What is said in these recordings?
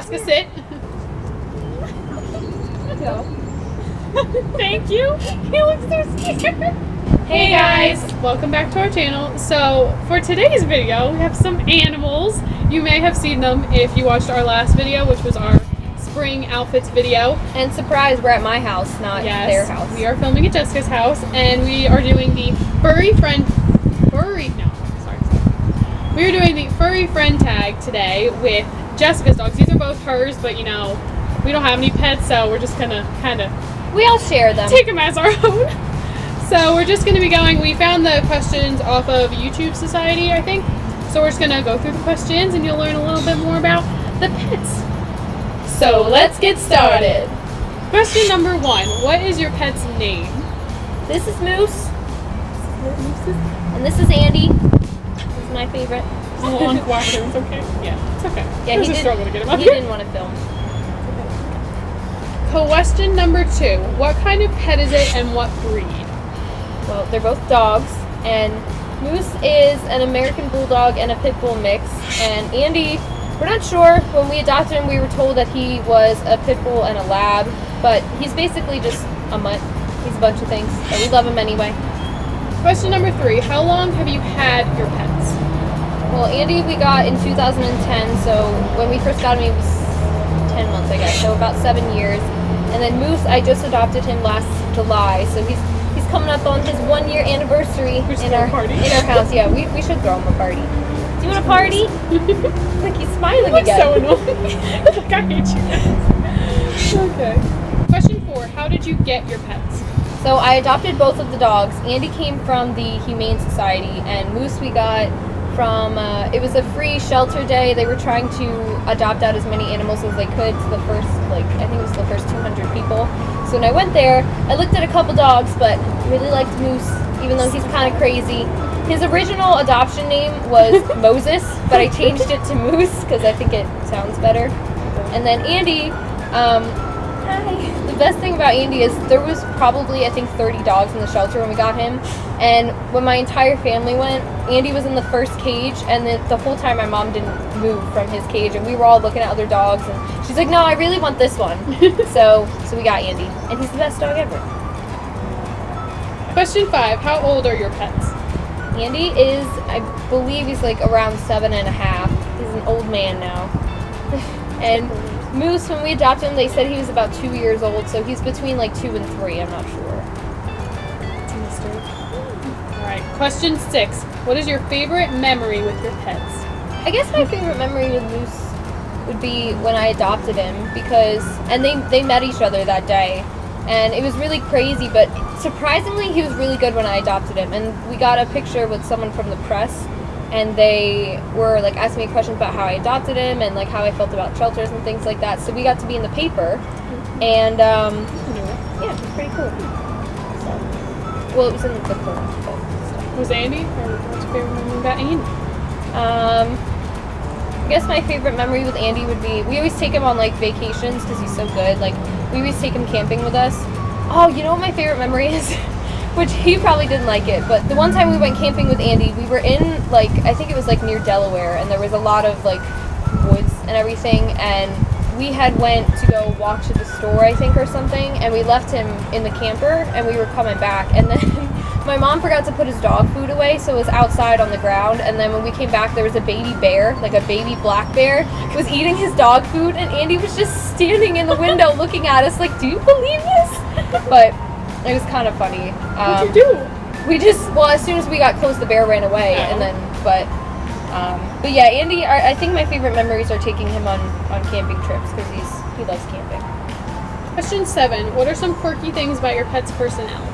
Jessica, sit. Thank you. He looks so scared. Hey guys, welcome back to our channel. So for today's video, we have some animals. You may have seen them if you watched our last video, which was our spring outfits video. And surprise, we're at my house, not their house. We are filming at Jessica's house, and we are doing the We are doing the Furry Friend Tag today with Jessica's dogs. These are both hers, but you know, we don't have any pets, so we're just gonna we all share them. Take them as our own. So we're just gonna be going. We found the questions off of YouTube Society, I think. So we're just gonna go through the questions, and you'll learn a little bit more about the pets. So let's get started. Question number 1. What is your pet's name? This is Moose. And this is Andy. This is my favorite. It's a little uncooperative. It's okay. Yeah, it's okay. Yeah, he didn't want to film. Question number 2. What kind of pet is it and what breed? Well, they're both dogs, and Moose is an American Bulldog and a Pit Bull mix, and Andy, we're not sure. When we adopted him, we were told that he was a Pit Bull and a Lab, but he's basically just a mutt. He's a bunch of things, but we love him anyway. Question number 3. How long have you had your pets? Well, Andy we got in 2010, so when we first got him, he was 10 months, I guess, so about 7 years. And then Moose, I just adopted him last July, so he's coming up on his 1-year anniversary in our house. Yeah, we should throw him a party. Do you want a party? Like he's smiling again. So annoying. Like I hate you guys. Okay. Question 4. How did you get your pets? So I adopted both of the dogs. Andy came from the Humane Society, and Moose we got from, it was a free shelter day. They were trying to adopt out as many animals as they could to the first, I think it was the first 200 people. So when I went there, I looked at a couple dogs, but really liked Moose, even though he's kind of crazy. His original adoption name was Moses, but I changed it to Moose because I think it sounds better. And then Andy, the best thing about Andy is there was probably, I think, 30 dogs in the shelter when we got him. And when my entire family went, Andy was in the first cage, and the whole time my mom didn't move from his cage, and we were all looking at other dogs, and she's like, no, I really want this one. so we got Andy, and he's the best dog ever. Question 5. How old are your pets? Andy is, I believe he's like around 7.5. He's an old man now. And Moose, when we adopted him, they said he was about 2 years old, so he's between 2 and 3, I'm not sure. It's a mystery. Alright, question 6. What is your favorite memory with your pets? I guess my favorite memory with Moose would be when I adopted him, and they met each other that day, and it was really crazy, but surprisingly, he was really good when I adopted him, and we got a picture with someone from the press, and they were asking me questions about how I adopted him and how I felt about shelters and things like that. So we got to be in the paper, and yeah, it was pretty cool. So, well, it was in the book. Was Andy? Or what's your favorite memory about Andy? I guess my favorite memory with Andy would be we always take him on vacations because he's so good. We always take him camping with us. Oh, you know what my favorite memory is? Which he probably didn't like it, but the one time we went camping with Andy, we were in, I think it was near Delaware, and there was a lot of woods and everything, and we had went to go walk to the store, I think, or something, and we left him in the camper, and we were coming back, and then my mom forgot to put his dog food away, so it was outside on the ground, and then when we came back, there was a baby bear, a baby black bear, was eating his dog food, and Andy was just standing in the window looking at us do you believe this? But it was kind of funny. What'd you do? As soon as we got close, the bear ran away, and then, but yeah, Andy, I think my favorite memories are taking him on camping trips, because he loves camping. Question 7. What are some quirky things about your pet's personalities?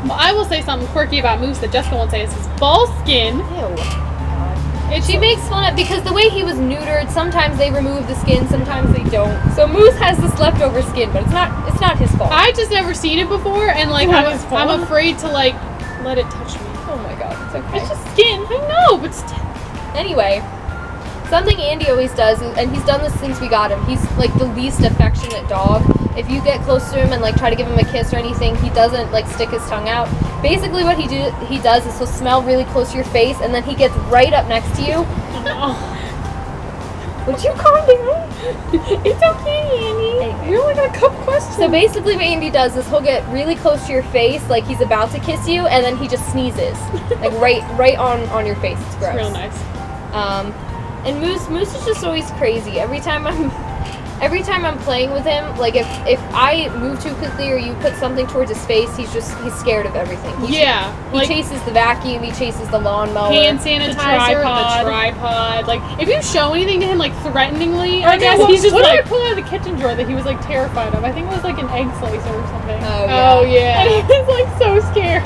Well, I will say something quirky about Moose that Jessica won't say is his ball skin. Ew. She makes fun of, because the way he was neutered, sometimes they remove the skin, sometimes they don't. So Moose has this leftover skin, but it's not his fault. I just never seen it before, and I'm afraid to let it touch me. Oh my god, it's okay. It's just skin. I know, but still. Anyway, something Andy always does, and he's done this since we got him, he's the least affectionate dog. If you get close to him and try to give him a kiss or anything, he doesn't stick his tongue out. Basically what he does is he'll smell really close to your face, and then he gets right up next to you. Would you calm down? It's okay, Andy. Anyway. We only got a couple questions. So basically what Andy does is he'll get really close to your face, like he's about to kiss you, and then he just sneezes. Like right on your face. It's gross. It's real nice. And Moose is just always crazy. Every time I'm playing with him, like if I move too quickly or you put something towards his face, he's scared of everything. He chases the vacuum, he chases the lawnmower, hand sanitizer, the tripod. Like if you show anything to him like threateningly, I guess he's just like. What did I pull out of the kitchen drawer that he was like terrified of? I think it was like an egg slicer or something. Oh yeah. And he was like so scared.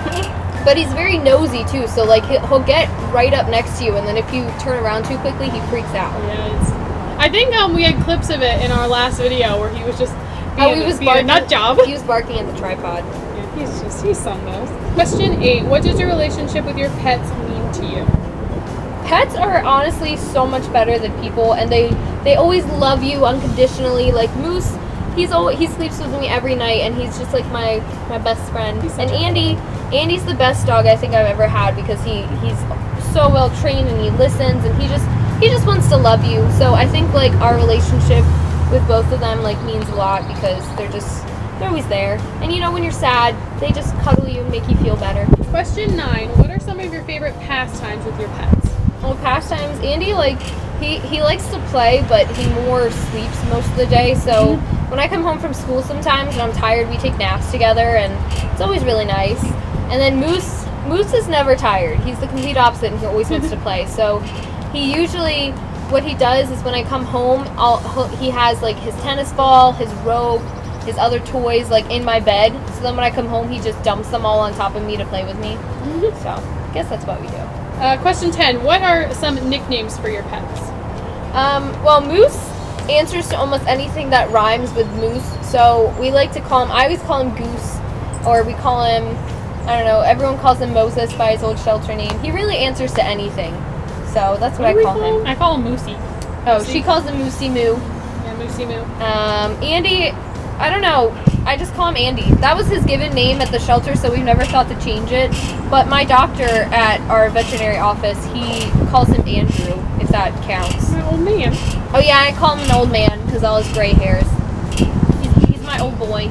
But he's very nosy too, so like he'll get right up next to you, and then if you turn around too quickly, he freaks out. Yeah, I think we had clips of it in our last video where he was just being a nut job. He was barking at the tripod. Yeah, he's something else. Question 8: what does your relationship with your pets mean to you? Pets are honestly so much better than people, and they always love you unconditionally. Like Moose, he sleeps with me every night, and he's just like my best friend. And Andy's the best dog I think I've ever had because he's so well trained and he listens and he just wants to love you. So I think like our relationship with both of them like means a lot because they're always there. And you know when you're sad, they just cuddle you and make you feel better. Question 9: what are some of your favorite pastimes with your pets? Well, pastimes, Andy he likes to play, but he more sleeps most of the day. So when I come home from school sometimes and I'm tired, we take naps together and it's always really nice. And then Moose is never tired. He's the complete opposite and he always wants to play. So he usually, what he does is when I come home, he has like his tennis ball, his rope, his other toys like in my bed. So then when I come home, he just dumps them all on top of me to play with me. So I guess that's what we do. Question 10: what are some nicknames for your pets? Well, Moose answers to almost anything that rhymes with moose. So we like to call him, I always call him Goose, or we call him, I don't know, everyone calls him Moses by his old shelter name. He really answers to anything. So that's what I call him. I call him Moosey. Oh, she calls him Moosey Moo. Yeah, Moosey Moo. Andy, I don't know. I just call him Andy. That was his given name at the shelter, so we've never thought to change it. But my doctor at our veterinary office, he calls him Andrew, if that counts. My old man. Oh yeah, I call him an old man because all his gray hairs. He's my old boy.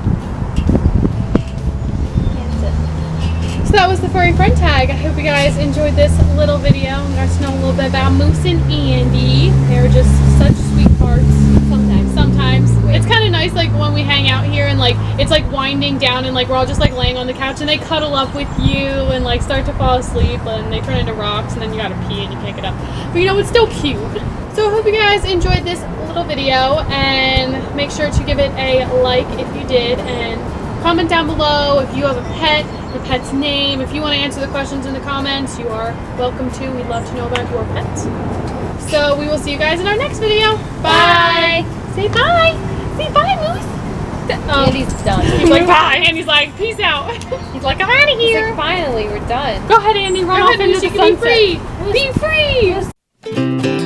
So that was the Furry Friend Tag. I hope you guys enjoyed this little video and got to know a little bit about Moose and Andy. They're just such sweethearts. Sometimes. It's kind of nice like when we hang out here and like it's like winding down and like we're all just like laying on the couch and they cuddle up with you and like start to fall asleep and they turn into rocks and then you gotta pee and you can't get up. But you know, it's still cute. So I hope you guys enjoyed this little video and make sure to give it a like if you did and comment down below if you have a pet, the pet's name. If you want to answer the questions in the comments, you are welcome to. We'd love to know about your pets. So we will see you guys in our next video. Bye! Say bye! Say bye, Moose! Andy's done. He's like, bye! And he's like, peace out. He's like, I'm out of here! He's like, finally, we're done. Go ahead, Andy, run off into the sunset. Be free! Be free!